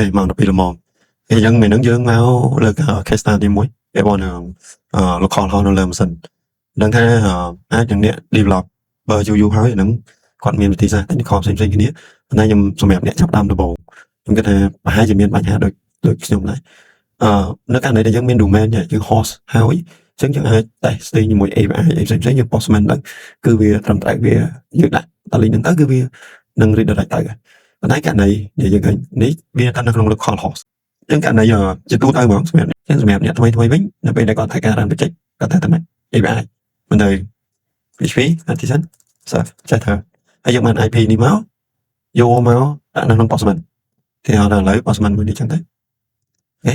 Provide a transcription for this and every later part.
okay មកដល់ពីល្មមអញ្ចឹងមិននឹងយើងមកលើក case study មួយវាបងlocal host នៅលើម៉ាស៊ីនដឹងថាអាចនឹងអ្នក developer យូរហើយហ្នឹងគាត់មានវិធីសាស្ត្រ technical ផ្សេងៗគ្នាប៉ុន្តែខ្ញុំសម្រាប់អ្នកចាប់ដើមដំបូងខ្ញុំគិតថាប្រហែលជាមានបញ្ហាដូចខ្ញុំដែរនៅករណីដែលយើងមាន domain យើង host ហើយអញ្ចឹងយើងអាច testing ជាមួយ API អីផ្សេងៗយើង postman ទៅគឺវាត្រឹមត្រូវវាយើងដាក់តាលីហ្នឹងទៅគឺវានឹង redirect ទៅប៉ុន្តែករណីដែលយើងឃើញនេះវាស្ថិតនៅក្នុង local host អញ្ចឹងករណីជាទូទៅហ្មងសម្រាប់អ្នកថ្មីវិញនៅពេលដែលគាត់ត្រូវការ run project គាត់ត្រូវតែ API មិនទៅ PHP artisan serve ចេះធ្វើហើយយើងបាន IP នេះមកយកមកដាក់នៅក្នុង postman ទីហៅដល់ឥឡូវ postman មួយនេះចឹងទៅអូខេ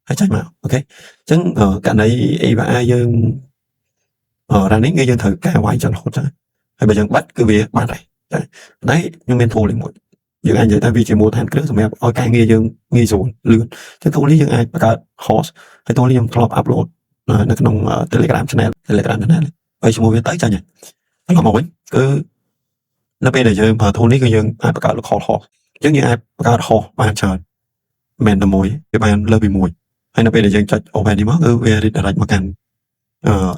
ហើយចេញមកអូខេអញ្ចឹងករណី API យើង running គឺយើងត្រូវកែវាយចន្លោះចឹងហើយបើយើងបាត់គឺវាបាត់ហើយតែខ្ញុំមាន tool មួយយើងអាចនិយាយថាវាជាមូលដ្ឋានគ្រឹះសម្រាប់ឲ្យការងារយើងងាយស្រួលលឿនចឹង tool នេះយើងអាចបង្កើត host ហើយ tool នេះខ្ញុំធ្លាប់ upload នៅក្នុង Telegram channel ហើយឈ្មោះវាទៅចាញ់ហើយដល់មកវិញគឺនៅពេលដែលយើងប្រើ tool នេះគឺយើងអាចបង្កើត local host អញ្ចឹងយើងអាចបង្កើត host បានច្រើនមិនតែមួយវាបានលើសពីមួយហើយនៅពេលដែលយើងចុច open នេះមកគឺវា redirect មកកាន់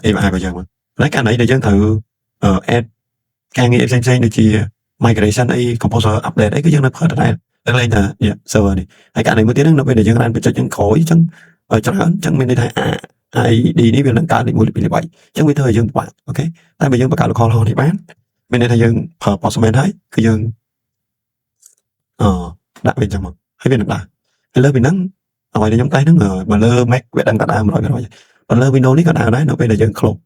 API របស់យើងមកហើយករណីដែលយើងត្រូវ add ការងារផ្សេងៗដូចជា migration អី composer update អីគឺយើងនៅប្រើតែលេងតែ server នេះហើយករណីមួយទៀតហ្នឹងនៅពេលដែលយើង run បញ្ចុចយើងក្រោយអញ្ចឹងច្រើនអញ្ចឹងមានន័យថា ID នេះវានឹងកើតលេខ1លេខ2លេខ3អញ្ចឹងវាធ្វើឲ្យយើងពិបាកអូខេតែបើយើងបង្កើត local host នេះបានមានន័យថាយើងប្រើ postman ហើយគឺយើងដាក់វាអញ្ចឹងមកហើយវានឹងដើរហើយលើពីហ្នឹងអ្វីដែលខ្ញុំតែហ្នឹងបើលើ Mac វាដឹងតែដើរ 100% បើលើ Windows នេះក៏ដើរដែរនៅពេលដែលយើង close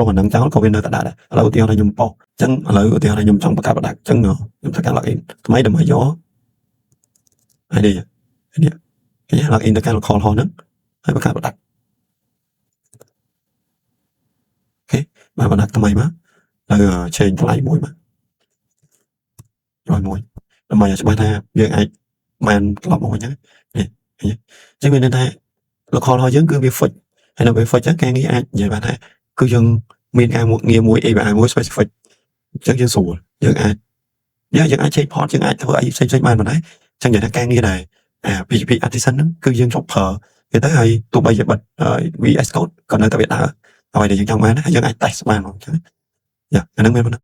អាហ្នឹងចោលក៏វានៅតែដើរដែរឥឡូវឧទាហរណ៍ថាខ្ញុំប៉ោះអញ្ចឹងឥឡូវឧទាហរណ៍ថាខ្ញុំចង់បង្កើត product អញ្ចឹងខ្ញុំត្រូវការ login ថ្មីដើម្បីយក ID នេះគេ login ទៅកាន់ local host ហ្នឹងហើយបង្កើត product អូខេបើ product ថ្មីមកហើយ change ថ្លៃមួយមក101ដើម្បីឲ្យច្បាស់ថាយើងអាចបានត្រឡប់មកវិញហ្នឹងនេះអញ្ចឹងមានន័យថា local host យើងគឺវា fix ហើយនៅពេល fix អញ្ចឹងគេងាយអាចនិយាយបានថាគឺយើងមានការងារមួយ API មួយ specific អញ្ចឹងយើងស្រួលយើងអាច change port យើងអាចធ្វើអីផ្សេងៗបានប៉ុន្តែអញ្ចឹងនិយាយថាការងារដែរPHP artisan ហ្នឹងគឺយើងចុះប្រើវាទៅហើយទោះបីជាបិទ VS Code ក៏នៅតែវាដើរអ្វីដែលយើងចង់បានហើយយើងអាច test បានហ្មងអញ្ចឹងអាហ្នឹងមានប៉ុណ្ណឹង